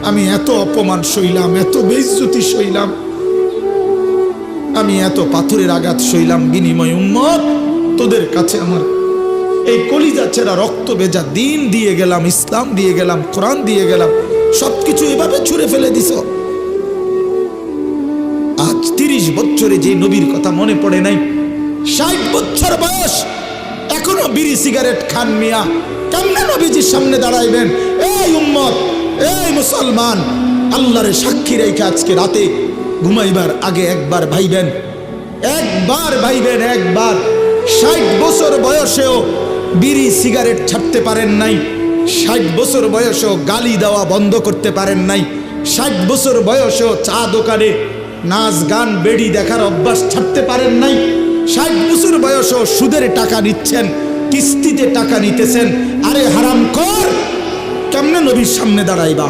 আমি এত অপমান সইলাম, এত বেইজ্জতি সইলাম, আমি এত পাথরের আঘাত সইলাম, বিনিময় উম্মত তোদের কাছে আমার এই কলিজা ছেঁড়া রক্ত ভেজা দিন দিয়ে গেলাম, ইসলাম দিয়ে গেলাম, কোরআন দিয়ে গেলাম, সবকিছু এভাবে ছুঁড়ে ফেলে দিছ। আজ 30 বছরে যে নবীর কথা মনে পড়ে নাই, 60 বছর বয়স এখনো বিড়ি সিগারেট খান মিয়া, কেমনে নবীজির সামনে দাঁড়াইবেন? এই উম্মত, এই মুসলমান, আল্লাহরে সাক্ষী রেখে আজকে রাতে ঘুমাইবার আগে একবার ভাইবেন, একবার ভাইবেন, একবার 60 বছর বয়সেও বিড়ি সিগারেট ছাড়তে পারেন নাই, 60 বছর বয়সেও গালি দেওয়া বন্ধ করতে পারেন নাই, 60 বছর বয়সেও চা দোকানে নাচ গান বেড়ি দেখার অভ্যাস ছাড়তে পারেন নাই, 60 বছর বয়সেও সুদের টাকা নিচ্ছেন, কিস্তিতে টাকা নিতেছেন। আরে হারামখোর, কেমনে নবীর সামনে দাঁড়াইবা?